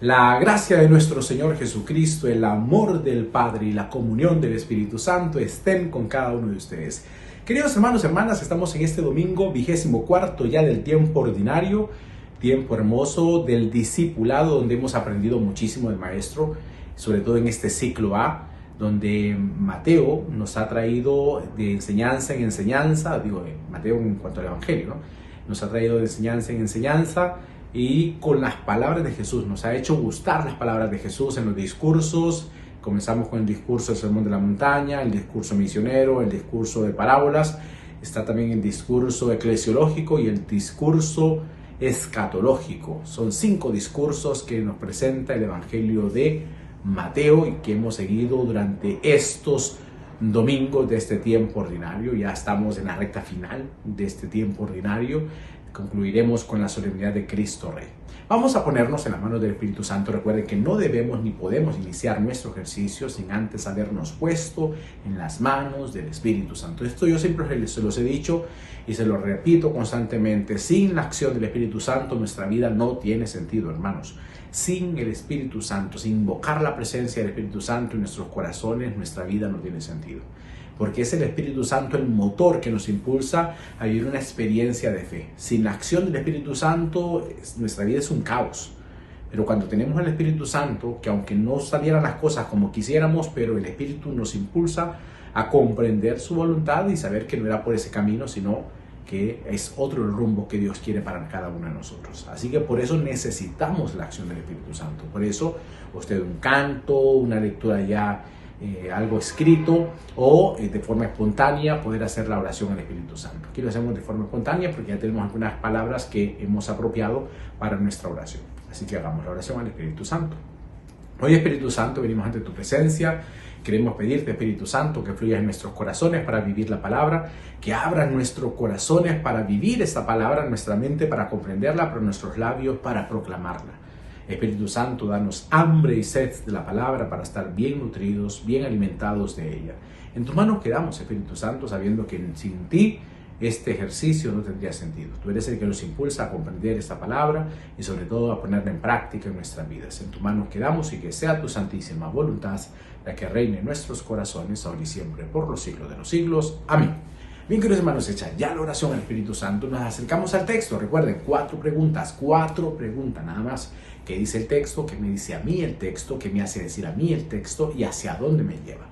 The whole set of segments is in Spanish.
La gracia de nuestro Señor Jesucristo, el amor del Padre y la comunión del Espíritu Santo estén con cada uno de ustedes. Queridos hermanos y hermanas, estamos en este domingo 24 ya del tiempo ordinario, tiempo hermoso del discipulado, donde hemos aprendido muchísimo del Maestro, sobre todo en este ciclo A, donde Mateo nos ha traído de enseñanza en enseñanza, Mateo en cuanto al Evangelio, ¿no? Nos ha traído de enseñanza en enseñanza, y con las palabras de Jesús, nos ha hecho gustar las palabras de Jesús en los discursos. Comenzamos con el discurso del Sermón de la Montaña, el discurso misionero, el discurso de parábolas, está también el discurso eclesiológico y el discurso escatológico. Son 5 discursos que nos presenta el Evangelio de Mateo y que hemos seguido durante estos domingos de este tiempo ordinario. Ya estamos en la recta final de este tiempo ordinario. Concluiremos con la solemnidad de Cristo Rey. Vamos a ponernos en las manos del Espíritu Santo. Recuerden que no debemos ni podemos iniciar nuestro ejercicio sin antes habernos puesto en las manos del Espíritu Santo. Esto yo siempre se los he dicho y se lo repito constantemente. Sin la acción del Espíritu Santo nuestra vida no tiene sentido, hermanos. Sin el Espíritu Santo, sin invocar la presencia del Espíritu Santo en nuestros corazones, nuestra vida no tiene sentido. Porque es el Espíritu Santo el motor que nos impulsa a vivir una experiencia de fe. Sin la acción del Espíritu Santo, nuestra vida es un caos. Pero cuando tenemos el Espíritu Santo, que aunque no salieran las cosas como quisiéramos, pero el Espíritu nos impulsa a comprender su voluntad y saber que no era por ese camino, sino que es otro el rumbo que Dios quiere para cada uno de nosotros. Así que por eso necesitamos la acción del Espíritu Santo. Por eso, usted un canto, una lectura ya algo escrito o de forma espontánea poder hacer la oración al Espíritu Santo. Aquí lo hacemos de forma espontánea porque ya tenemos algunas palabras que hemos apropiado para nuestra oración. Así que hagamos la oración al Espíritu Santo. Hoy, Espíritu Santo, venimos ante tu presencia. Queremos pedirte, Espíritu Santo, que fluyas en nuestros corazones para vivir la palabra, que abras nuestros corazones para vivir esta palabra, nuestra mente para comprenderla, pero nuestros labios para proclamarla. Espíritu Santo, danos hambre y sed de la palabra para estar bien nutridos, bien alimentados de ella. En tus manos quedamos, Espíritu Santo, sabiendo que sin ti este ejercicio no tendría sentido. Tú eres el que nos impulsa a comprender esta palabra y sobre todo a ponerla en práctica en nuestras vidas. En tus manos quedamos y que sea tu santísima voluntad la que reine en nuestros corazones ahora y siempre por los siglos de los siglos. Amén. Bien, queridos hermanos, hecha ya la oración al Espíritu Santo, nos acercamos al texto. Recuerden, 4 preguntas nada más. ¿Qué dice el texto? ¿Qué me dice a mí el texto? ¿Qué me hace decir a mí el texto? ¿Y hacia dónde me lleva?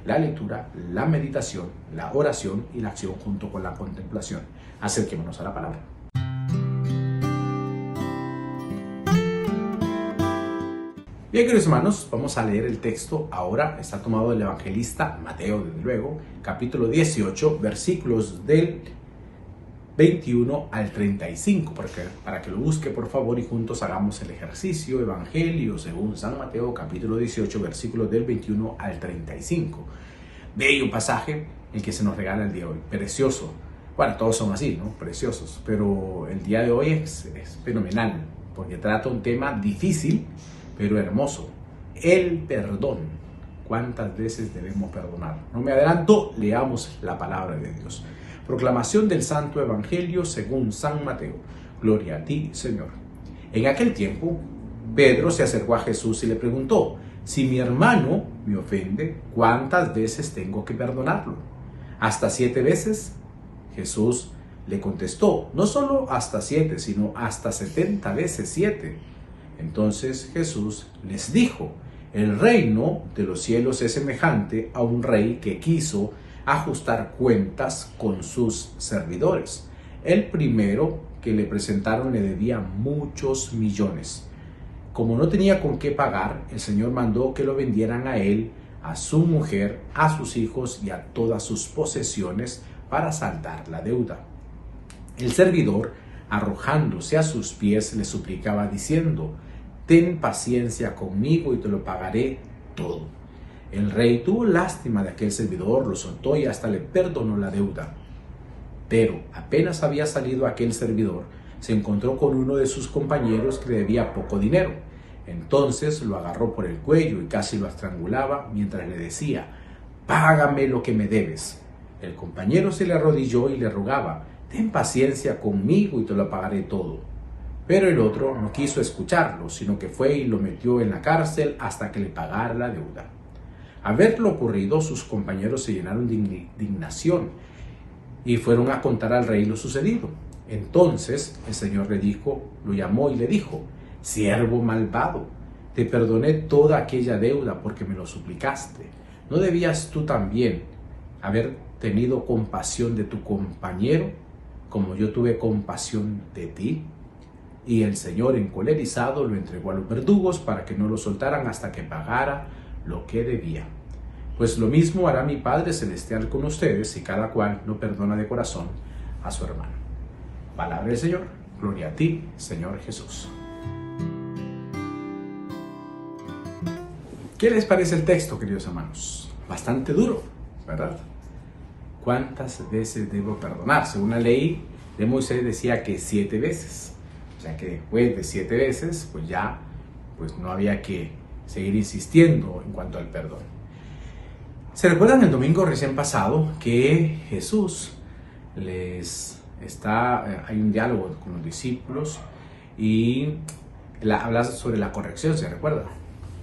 La lectura, la meditación, la oración y la acción junto con la contemplación. Acerquémonos a la palabra. Bien, queridos hermanos, vamos a leer el texto. Ahora está tomado del evangelista Mateo, desde luego, capítulo 18, versículos del 21 al 35, para que lo busque por favor y juntos hagamos el ejercicio. Evangelio según San Mateo, capítulo 18, versículos del 21 al 35. Bello pasaje el que se nos regala el día de hoy, precioso. Bueno, todos son así, ¿no? Preciosos, pero el día de hoy es fenomenal, porque trata un tema difícil, pero hermoso. El perdón. ¿Cuántas veces debemos perdonar? No me adelanto, leamos la palabra de Dios. Proclamación del Santo Evangelio según San Mateo. Gloria a ti, Señor. En aquel tiempo, Pedro se acercó a Jesús y le preguntó: si mi hermano me ofende, ¿cuántas veces tengo que perdonarlo? ¿Hasta 7 veces? Jesús le contestó: no solo hasta 7, sino hasta 70 veces 7. Entonces Jesús les dijo: el reino de los cielos es semejante a un rey que quiso ajustar cuentas con sus servidores. El primero que le presentaron le debía muchos millones. Como no tenía con qué pagar, el Señor mandó que lo vendieran a él, a su mujer, a sus hijos y a todas sus posesiones para saldar la deuda. El servidor, arrojándose a sus pies, le suplicaba diciendo: ten paciencia conmigo y te lo pagaré todo. El rey tuvo lástima de aquel servidor, lo soltó y hasta le perdonó la deuda. Pero apenas había salido aquel servidor, se encontró con uno de sus compañeros que le debía poco dinero. Entonces lo agarró por el cuello y casi lo estrangulaba mientras le decía: págame lo que me debes. El compañero se le arrodilló y le rogaba: ten paciencia conmigo y te lo pagaré todo. Pero el otro no quiso escucharlo, sino que fue y lo metió en la cárcel hasta que le pagara la deuda. Al ver lo ocurrido, sus compañeros se llenaron de indignación y fueron a contar al rey lo sucedido. Entonces el Señor lo llamó y le dijo: siervo malvado, te perdoné toda aquella deuda porque me lo suplicaste. ¿No debías tú también haber tenido compasión de tu compañero, como yo tuve compasión de ti? Y el Señor, encolerizado, lo entregó a los verdugos para que no lo soltaran hasta que pagara lo que debía. Pues lo mismo hará mi Padre Celestial con ustedes si cada cual no perdona de corazón a su hermano. Palabra del Señor. Gloria a ti, Señor Jesús. ¿Qué les parece el texto, queridos hermanos? Bastante duro, ¿verdad? ¿Cuántas veces debo perdonar? Según la ley de Moisés decía que 7 veces. O sea que después de 7 veces, pues ya no había que seguir insistiendo en cuanto al perdón. ¿Se recuerdan el domingo recién pasado que Jesús hay un diálogo con los discípulos y habla sobre la corrección? ¿Se recuerda?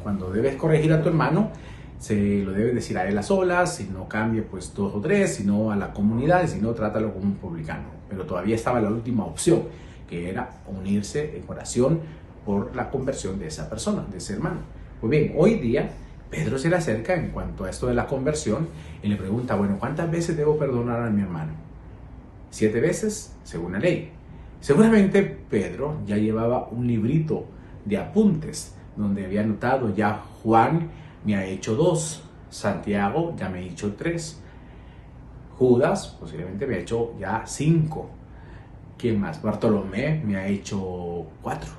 Cuando debes corregir a tu hermano, se lo debes decir a él a solas, si no cambie pues 2 o 3, si no a la comunidad, si no trátalo como un publicano. Pero todavía estaba la última opción, que era unirse en oración por la conversión de esa persona, de ese hermano. Pues bien, hoy día Pedro se le acerca en cuanto a esto de la conversión y le pregunta: bueno, ¿cuántas veces debo perdonar a mi hermano? 7 veces, según la ley. Seguramente Pedro ya llevaba un librito de apuntes donde había anotado: ya Juan me ha hecho 2, Santiago ya me ha hecho 3, Judas posiblemente me ha hecho ya 5, ¿quién más? Bartolomé me ha hecho 4,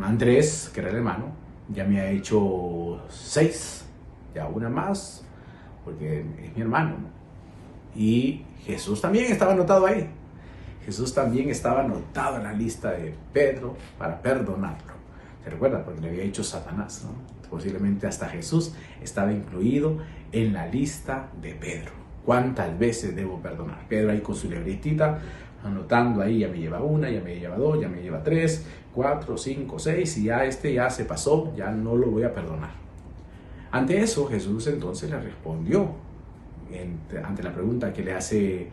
Andrés, que era el hermano, ya me ha hecho 6, ya una más, porque es mi hermano, ¿no? Y Jesús también estaba anotado ahí. Jesús también estaba anotado en la lista de Pedro para perdonarlo. ¿Se recuerda? Porque le había dicho Satanás, ¿no? Posiblemente hasta Jesús estaba incluido en la lista de Pedro. ¿Cuántas veces debo perdonar? Pedro ahí con su libretita, anotando ahí: ya me lleva 1, ya me lleva 2, ya me lleva 3, 4, 5, 6, y ya se pasó, ya no lo voy a perdonar. Ante eso, Jesús entonces le respondió, ante la pregunta que le hace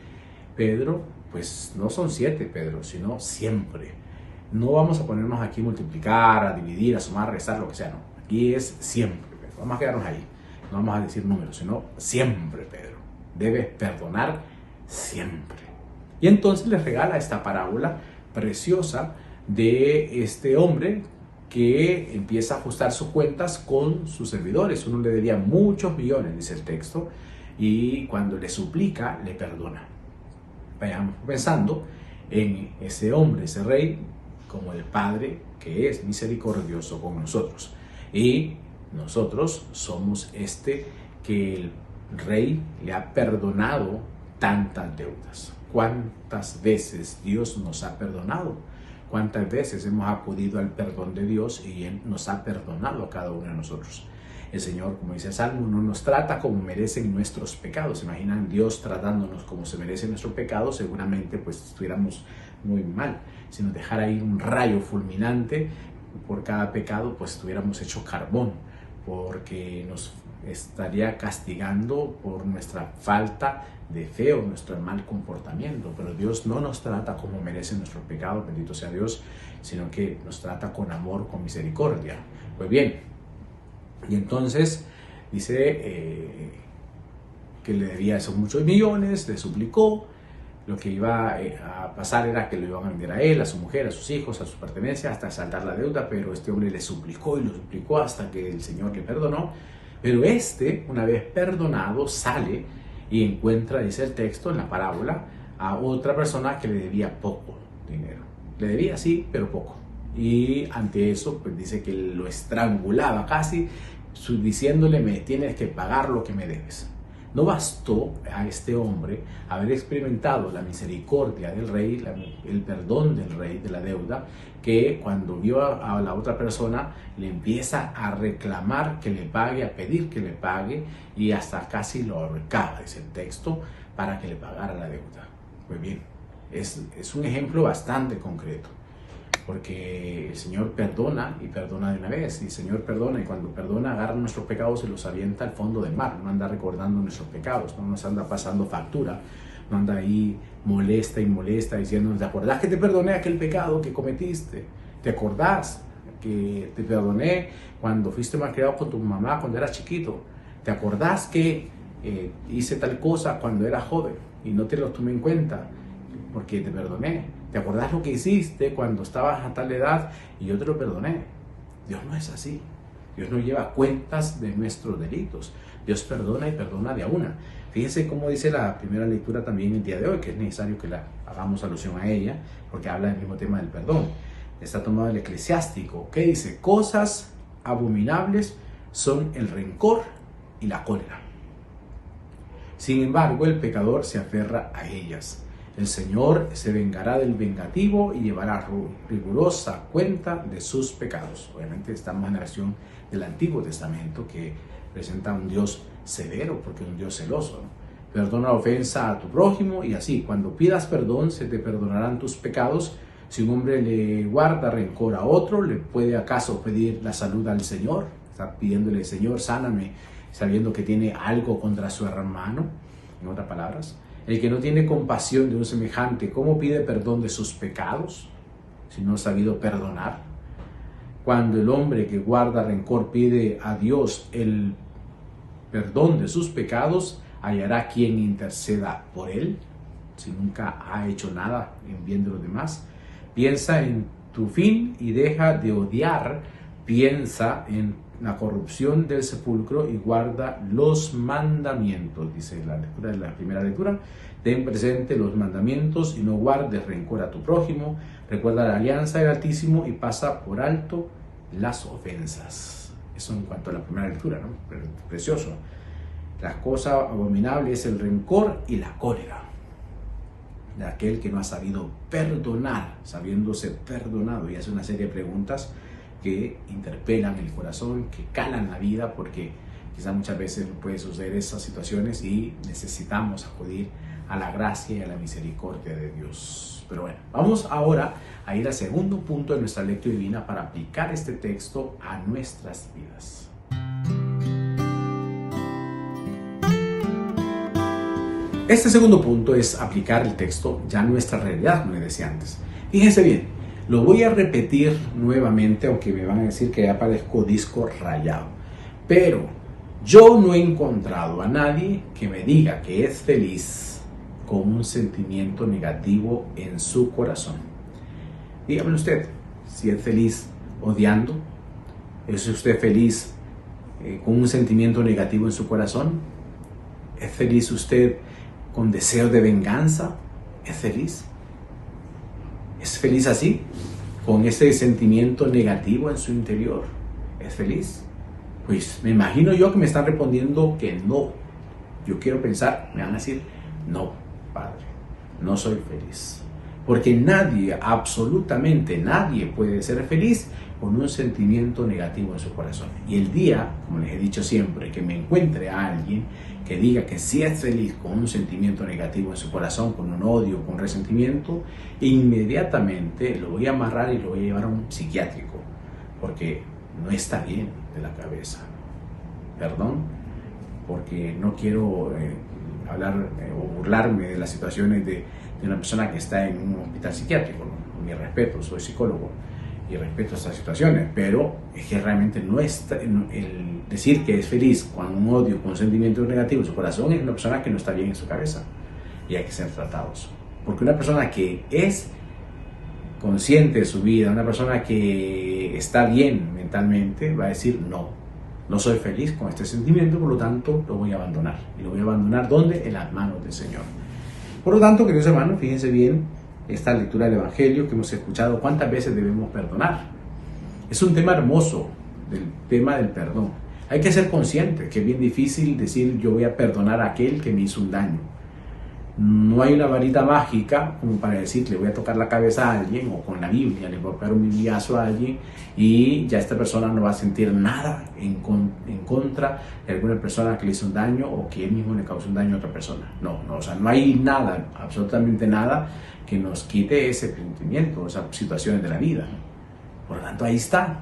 Pedro: pues no son 7, Pedro, sino siempre. No vamos a ponernos aquí a multiplicar, a dividir, a sumar, a restar, lo que sea, no. Aquí es siempre, Pedro. Vamos a quedarnos ahí. No vamos a decir números, sino siempre, Pedro. Debes perdonar siempre. Y entonces le regala esta parábola preciosa de este hombre que empieza a ajustar sus cuentas con sus servidores. Uno le debía muchos millones, dice el texto, y cuando le suplica, le perdona. Vayamos pensando en ese hombre, ese rey, como el Padre que es misericordioso con nosotros. Y nosotros somos que el Rey le ha perdonado tantas deudas. ¿Cuántas veces Dios nos ha perdonado? ¿Cuántas veces hemos acudido al perdón de Dios y Él nos ha perdonado a cada uno de nosotros? El Señor, como dice el Salmo, no nos trata como merecen nuestros pecados. ¿Se imaginan Dios tratándonos como se merecen nuestros pecados? Seguramente pues estuviéramos muy mal. Si nos dejara ir un rayo fulminante por cada pecado, pues estuviéramos hecho carbón, porque nos estaría castigando por nuestra falta de fe o nuestro mal comportamiento. Pero Dios no nos trata como merecen nuestros pecados, bendito sea Dios, sino que nos trata con amor, con misericordia. Pues bien, y entonces dice que le debía esos muchos millones, le suplicó. Lo que iba a pasar era que lo iban a vender a él, a su mujer, a sus hijos, a sus pertenencias, hasta saldar la deuda, pero este hombre le suplicó y lo suplicó hasta que el Señor le perdonó. Pero una vez perdonado, sale y encuentra, dice el texto en la parábola, a otra persona que le debía poco dinero. Le debía sí, pero poco. Y ante eso, pues dice que lo estrangulaba casi, diciéndole: me tienes que pagar lo que me debes. No bastó a este hombre haber experimentado la misericordia del rey, el perdón del rey de la deuda, que cuando vio a la otra persona le empieza a reclamar que le pague, a pedir que le pague, y hasta casi lo ahorcaba, dice el texto, para que le pagara la deuda. Muy bien, es un ejemplo bastante concreto, porque el Señor perdona y perdona de una vez, y el Señor perdona, y cuando perdona agarra nuestros pecados y los avienta al fondo del mar. No anda recordando nuestros pecados, no nos anda pasando factura, no anda ahí molesta y molesta diciéndonos: ¿te acordás que te perdoné aquel pecado que cometiste? ¿Te acordás que te perdoné cuando fuiste malcriado con tu mamá cuando eras chiquito? ¿Te acordás que hice tal cosa cuando era joven y no te lo tomé en cuenta porque te perdoné? ¿Te acordás lo que hiciste cuando estabas a tal edad y yo te lo perdoné? Dios no es así. Dios no lleva cuentas de nuestros delitos. Dios perdona y perdona de a una. Fíjense cómo dice la primera lectura también el día de hoy, que es necesario que la hagamos alusión a ella, porque habla del mismo tema del perdón. Está tomado el Eclesiástico, que dice: cosas abominables son el rencor y la cólera. Sin embargo, el pecador se aferra a ellas. El Señor se vengará del vengativo y llevará rigurosa cuenta de sus pecados. Obviamente estamos en la versión del Antiguo Testamento, que presenta a un Dios severo, porque es un Dios celoso, ¿no? Perdona la ofensa a tu prójimo, y así, cuando pidas perdón, se te perdonarán tus pecados. Si un hombre le guarda rencor a otro, ¿le puede acaso pedir la salud al Señor? Está pidiéndole: Señor, sáname, sabiendo que tiene algo contra su hermano. En otras palabras, el que no tiene compasión de un semejante, ¿cómo pide perdón de sus pecados si no ha sabido perdonar? Cuando el hombre que guarda rencor pide a Dios el perdón de sus pecados, hallará quien interceda por él, si nunca ha hecho nada en bien de los demás. Piensa en tu fin y deja de odiar. Piensa en la corrupción del sepulcro y guarda los mandamientos, dice la lectura de la primera lectura. Ten presente los mandamientos y no guardes rencor a tu prójimo. Recuerda la alianza del Altísimo y pasa por alto las ofensas. Eso en cuanto a la primera lectura, ¿no? Precioso. La cosa abominable es el rencor y la cólera de aquel que no ha sabido perdonar, sabiéndose perdonado, y hace una serie de preguntas que interpelan el corazón, que calan la vida, porque quizás muchas veces puede suceder esas situaciones y necesitamos acudir a la gracia y a la misericordia de Dios. Pero bueno, vamos ahora a ir al segundo punto de nuestra lectura divina para aplicar este texto a nuestras vidas. Este segundo punto es aplicar el texto ya a nuestra realidad, como les decía antes. Fíjense bien, lo voy a repetir nuevamente, aunque me van a decir que ya parezco disco rayado. Pero yo no he encontrado a nadie que me diga que es feliz con un sentimiento negativo en su corazón. Dígame usted, si es feliz odiando, ¿es usted feliz con un sentimiento negativo en su corazón? ¿Es feliz usted con deseo de venganza? ¿Es feliz? ¿Es feliz así? ¿Con ese sentimiento negativo en su interior? ¿Es feliz? Pues me imagino yo que me están respondiendo que no. Yo quiero pensar, me van a decir: no, Padre, no soy feliz. Porque nadie, absolutamente nadie puede ser feliz con un sentimiento negativo en su corazón. Y el día, como les he dicho siempre, que me encuentre a alguien que diga que sí es feliz con un sentimiento negativo en su corazón, con un odio, con resentimiento, inmediatamente lo voy a amarrar y lo voy a llevar a un psiquiátrico, porque no está bien de la cabeza. Perdón, porque no quiero hablar o burlarme de las situaciones de una persona que está en un hospital psiquiátrico, ¿no? Mi respeto, soy psicólogo y respeto estas situaciones, pero es que realmente no está, el decir que es feliz con un odio, con un sentimiento negativo en su corazón, es una persona que no está bien en su cabeza y hay que ser tratados. Porque una persona que es consciente de su vida, una persona que está bien mentalmente, va a decir: no soy feliz con este sentimiento, por lo tanto lo voy a abandonar. ¿Y lo voy a abandonar dónde? En las manos del Señor. Por lo tanto, queridos hermanos, fíjense bien esta lectura del Evangelio que hemos escuchado. ¿Cuántas veces debemos perdonar? Es un tema hermoso, del tema del perdón. Hay que ser consciente que es bien difícil decir: yo voy a perdonar a aquel que me hizo un daño. No hay una varita mágica como para decir, le voy a tocar la cabeza a alguien, o con la Biblia le voy a pegar un bibliazo a alguien y ya esta persona no va a sentir nada en contra de alguna persona que le hizo un daño o que él mismo le causó un daño a otra persona. No, o sea, no hay nada, absolutamente nada que nos quite ese sentimiento, esas situaciones de la vida. Por lo tanto, ahí está.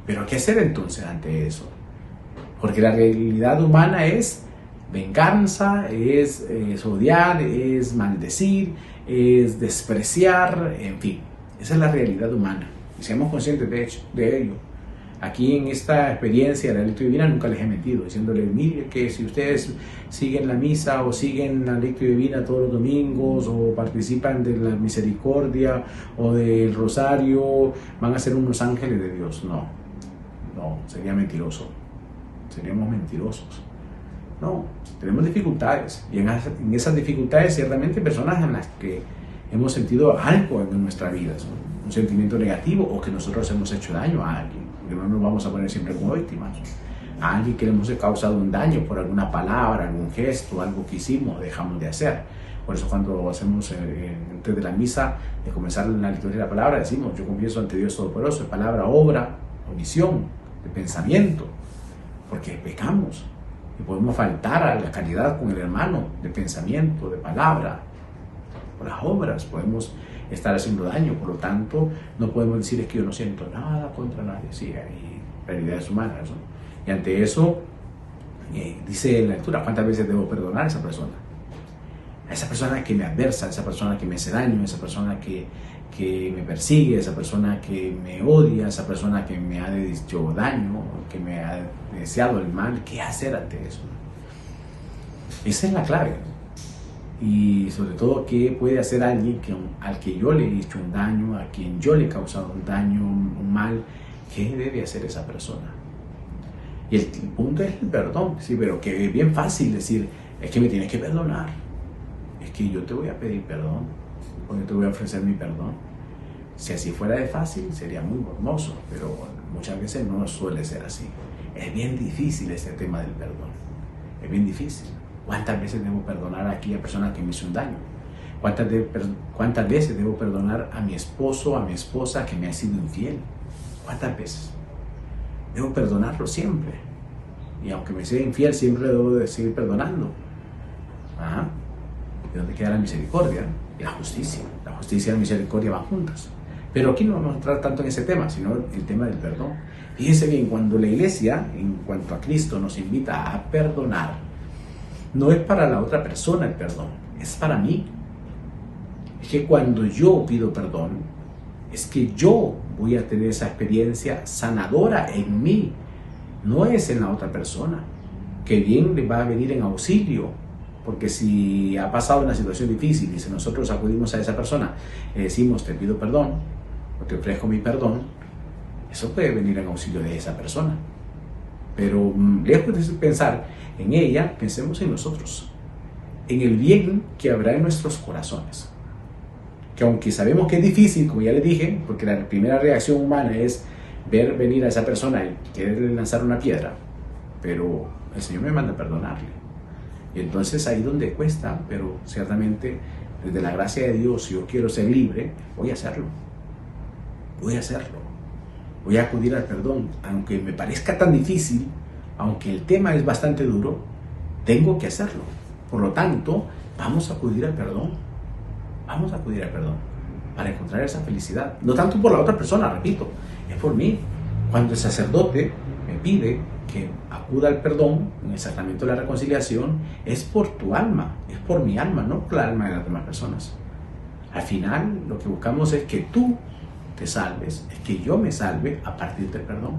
Pero ¿qué hacer entonces ante eso? Porque la realidad humana es venganza, es odiar, es maldecir, es despreciar, en fin. Esa es la realidad humana. Y seamos conscientes de ello. Aquí en esta experiencia de la lectura divina nunca les he mentido, diciéndoles, mire que si ustedes siguen la misa o siguen la lectura divina todos los domingos o participan de la misericordia o del rosario, van a ser unos ángeles de Dios. No, sería mentiroso. Seríamos mentirosos. No, tenemos dificultades y en esas dificultades ciertamente personas en las que hemos sentido algo en nuestra vida, ¿no? Un sentimiento negativo o que nosotros hemos hecho daño a alguien, porque no nos vamos a poner siempre como víctimas. A alguien que le hemos causado un daño por alguna palabra, algún gesto, algo que hicimos, dejamos de hacer. Por eso cuando hacemos antes de la misa, de comenzar la liturgia de la palabra, decimos, yo confieso ante Dios Todopoderoso, de palabra, obra, omisión, de pensamiento, porque pecamos. Y podemos faltar a la caridad con el hermano de pensamiento, de palabra, por las obras, podemos estar haciendo daño, por lo tanto, no podemos decir es que yo no siento nada contra nadie, sí, hay realidades humanas, ¿no? Y ante eso, dice en la lectura, ¿cuántas veces debo perdonar a esa persona? A esa persona que me adversa, a esa persona que me hace daño, a esa persona que me persigue, a esa persona que me odia, a esa persona que me ha hecho daño, que me ha deseado el mal. ¿Qué hacer ante eso? Esa es la clave. Y sobre todo, ¿qué puede hacer alguien al que yo le he hecho un daño, a quien yo le he causado un daño, un mal? ¿Qué debe hacer esa persona? Y el punto es el perdón, sí, pero que es bien fácil decir, es que me tienes que perdonar, es que yo te voy a pedir perdón, o yo te voy a ofrecer mi perdón. Si así fuera de fácil, sería muy hermoso, pero muchas veces no suele ser así. Es bien difícil este tema del perdón, es bien difícil. ¿Cuántas veces debo perdonar a aquella persona que me hizo un daño? ¿Cuántas veces debo perdonar a mi esposo, a mi esposa que me ha sido infiel? ¿Cuántas veces? Debo perdonarlo siempre. Y aunque me sea infiel, siempre debo de seguir perdonando. Ajá. ¿De dónde queda la misericordia? Y la justicia. La justicia y la misericordia van juntas. Pero aquí no vamos a entrar tanto en ese tema, sino el tema del perdón. Fíjense bien, cuando la iglesia, en cuanto a Cristo, nos invita a perdonar, no es para la otra persona el perdón, es para mí. Es que cuando yo pido perdón, es que yo voy a tener esa experiencia sanadora en mí, no es en la otra persona, que bien le va a venir en auxilio, porque si ha pasado una situación difícil y si nosotros acudimos a esa persona y decimos te pido perdón, o te ofrezco mi perdón, eso puede venir en auxilio de esa persona. Pero lejos de pensar en ella, pensemos en nosotros, en el bien que habrá en nuestros corazones. Que aunque sabemos que es difícil, como ya les dije, porque la primera reacción humana es ver venir a esa persona y quererle lanzar una piedra, pero el Señor me manda a perdonarle. Y entonces ahí donde cuesta, pero ciertamente desde la gracia de Dios, si yo quiero ser libre, voy a hacerlo. Voy a hacerlo. Voy a acudir al perdón. Aunque me parezca tan difícil, aunque el tema es bastante duro, tengo que hacerlo. Por lo tanto, vamos a acudir al perdón. Vamos a acudir al perdón para encontrar esa felicidad. No tanto por la otra persona, repito, es por mí. Cuando el sacerdote me pide que acuda al perdón en el sacramento de la reconciliación, es por tu alma, es por mi alma, no por la alma de las demás personas. Al final, lo que buscamos es que tú te salves, es que yo me salve a partir del perdón.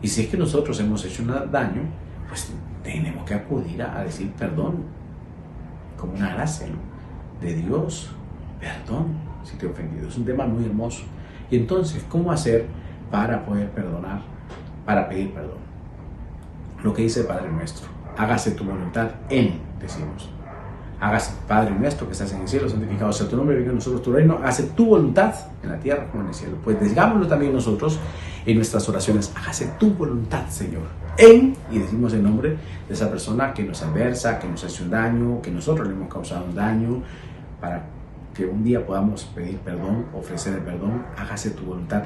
Y si es que nosotros hemos hecho un daño, pues tenemos que acudir a decir perdón, como una gracia, ¿no?, de Dios. Perdón si te he ofendido. Es un tema muy hermoso. Y entonces, ¿cómo hacer para poder perdonar, para pedir perdón? Lo que dice el Padre Nuestro: hágase tu voluntad en, decimos. Hágase, Padre nuestro que estás en el cielo, santificado sea tu nombre, venga a nosotros tu reino, hágase tu voluntad en la tierra como en el cielo. Pues digámoslo también nosotros en nuestras oraciones, hágase tu voluntad, Señor. Y decimos el nombre de esa persona que nos adversa, que nos hace un daño, que nosotros le hemos causado un daño, para que un día podamos pedir perdón, ofrecer el perdón. Hágase tu voluntad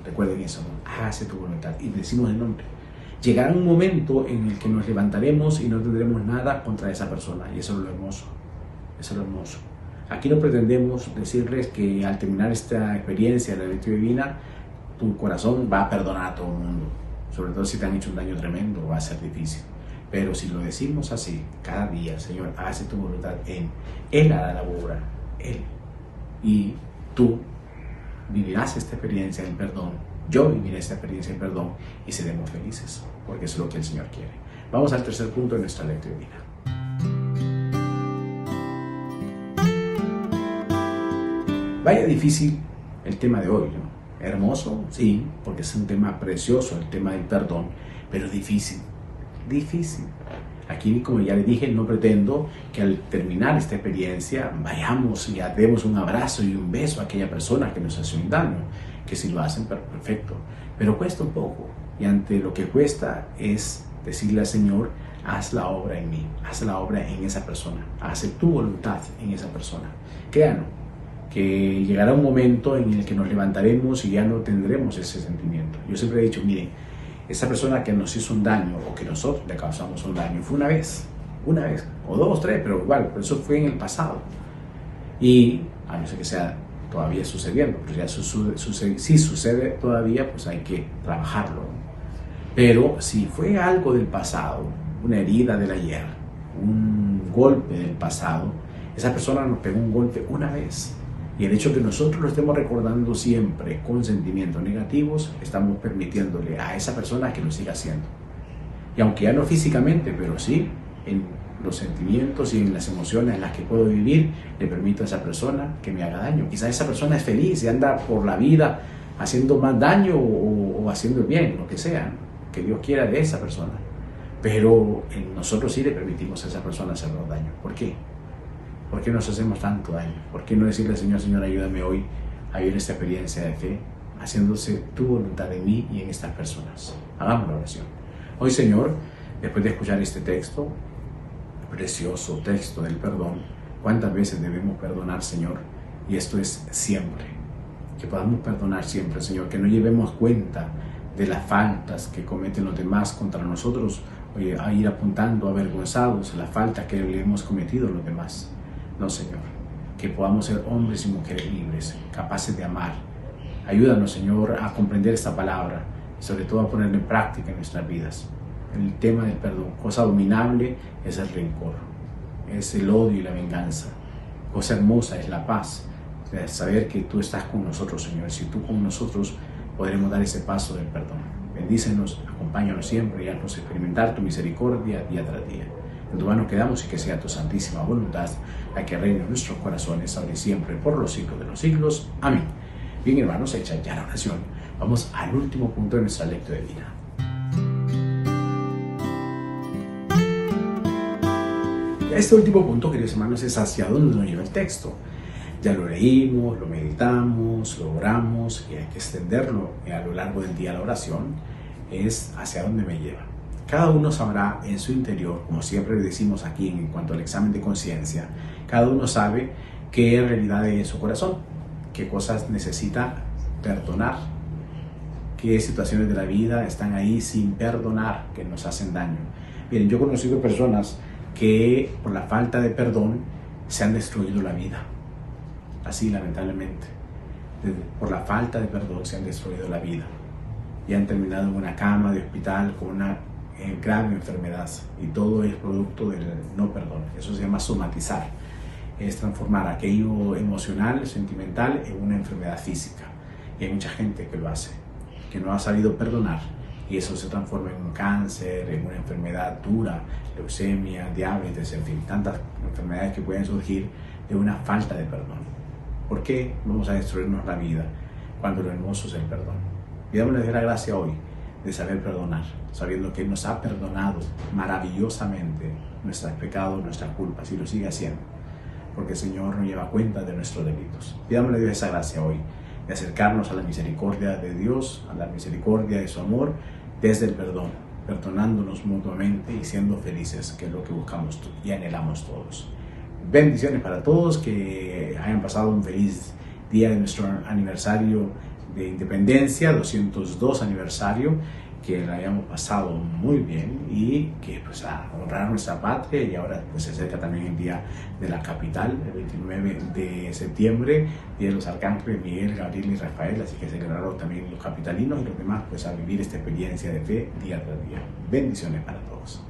recuerden eso, ¿no? Hágase tu voluntad, y decimos el nombre. Llegará un momento en el que nos levantaremos y no tendremos nada contra esa persona, y eso es lo hermoso. Eso es lo hermoso. Aquí no pretendemos decirles que al terminar esta experiencia de la lectura divina, tu corazón va a perdonar a todo el mundo. Sobre todo si te han hecho un daño tremendo, va a ser difícil. Pero si lo decimos así, cada día, Señor, hágase tu voluntad Él hará la obra, Él. Y tú vivirás esta experiencia del perdón, yo viviré esta experiencia del perdón, y seremos felices, porque eso es lo que el Señor quiere. Vamos al tercer punto de nuestra lectura divina. Vaya difícil el tema de hoy, ¿no? Hermoso, sí, porque es un tema precioso, el tema del perdón, pero difícil. Aquí, como ya les dije, no pretendo que al terminar esta experiencia vayamos y demos un abrazo y un beso a aquella persona que nos hace un daño, que si lo hacen, perfecto, pero cuesta un poco, y ante lo que cuesta es decirle al Señor, haz la obra en mí, haz la obra en esa persona, haz tu voluntad en esa persona. Créanlo, que llegará un momento en el que nos levantaremos y ya no tendremos ese sentimiento. Yo siempre he dicho, miren, esa persona que nos hizo un daño o que nosotros le causamos un daño fue una vez, o dos, tres, pero igual, pero eso fue en el pasado. Y a no ser que sea todavía sucediendo, pero ya si sucede todavía, pues hay que trabajarlo. Pero si fue algo del pasado, una herida del ayer, un golpe del pasado, esa persona nos pegó un golpe una vez. Y el hecho de que nosotros lo estemos recordando siempre con sentimientos negativos, estamos permitiéndole a esa persona que lo siga haciendo. Y aunque ya no físicamente, pero sí en los sentimientos y en las emociones en las que puedo vivir, le permito a esa persona que me haga daño. Quizás esa persona es feliz y anda por la vida haciendo más daño o haciendo el bien, lo que sea, que Dios quiera de esa persona. Pero nosotros sí le permitimos a esa persona hacernos daño. ¿Por qué? ¿Por qué nos hacemos tanto daño? ¿Por qué no decirle al Señor, Señor, ayúdame hoy a vivir esta experiencia de fe, haciéndose tu voluntad en mí y en estas personas? Hagamos la oración. Hoy, Señor, después de escuchar este texto, precioso texto del perdón, ¿cuántas veces debemos perdonar, Señor? Y esto es siempre. Que podamos perdonar siempre, Señor, que no llevemos cuenta de las faltas que cometen los demás contra nosotros, a ir apuntando avergonzados a las faltas que le hemos cometido a los demás. No, Señor, que podamos ser hombres y mujeres libres, capaces de amar. Ayúdanos, Señor, a comprender esta palabra y sobre todo a ponerla en práctica en nuestras vidas. El tema del perdón, cosa abominable es el rencor, es el odio y la venganza. Cosa hermosa es la paz, es saber que tú estás con nosotros, Señor. Si tú con nosotros, podremos dar ese paso del perdón. Bendícenos, acompáñanos siempre y haznos experimentar tu misericordia día tras día. En tu mano quedamos y que sea tu santísima voluntad la que reine en nuestros corazones, ahora y siempre, por los siglos de los siglos. Amén. Bien, hermanos, hecha ya la oración, vamos al último punto de nuestra lectura divina. Este último punto, queridos hermanos, es hacia dónde nos lleva el texto. Ya lo leímos, lo meditamos, lo oramos, y hay que extenderlo a lo largo del día. La oración es hacia dónde me lleva. Cada uno sabrá en su interior, como siempre decimos aquí en cuanto al examen de conciencia, cada uno sabe qué realidad hay en su corazón, qué cosas necesita perdonar, qué situaciones de la vida están ahí sin perdonar, que nos hacen daño. Miren, yo he conocido personas que por la falta de perdón se han destruido la vida. Así, lamentablemente, por la falta de perdón se han destruido la vida y han terminado en una cama de hospital con una grave enfermedad, y todo es producto del no perdón. Eso se llama somatizar, es transformar aquello emocional, sentimental, en una enfermedad física. Y hay mucha gente que lo hace, que no ha sabido perdonar, y eso se transforma en un cáncer, en una enfermedad dura, leucemia, diabetes, en fin, tantas enfermedades que pueden surgir de una falta de perdón. ¿Por qué vamos a destruirnos la vida cuando lo hermoso es el perdón? Pidámosle la gracia hoy de saber perdonar, sabiendo que Él nos ha perdonado maravillosamente nuestros pecados, nuestras culpas, y lo sigue haciendo, porque el Señor no lleva cuenta de nuestros delitos. Pidámosle a Dios esa gracia hoy, de acercarnos a la misericordia de Dios, a la misericordia de su amor, desde el perdón, perdonándonos mutuamente y siendo felices, que es lo que buscamos y anhelamos todos. Bendiciones para todos, que hayan pasado un feliz día de nuestro aniversario de independencia, 202 aniversario, que la hayamos pasado muy bien y que pues a honrar nuestra patria. Y ahora pues se acerca también el día de la capital, el 29 de septiembre, día de los arcángeles Miguel, Gabriel y Rafael, así que celebrarlo también los capitalinos y los demás, pues a vivir esta experiencia de fe día tras día. Bendiciones para todos.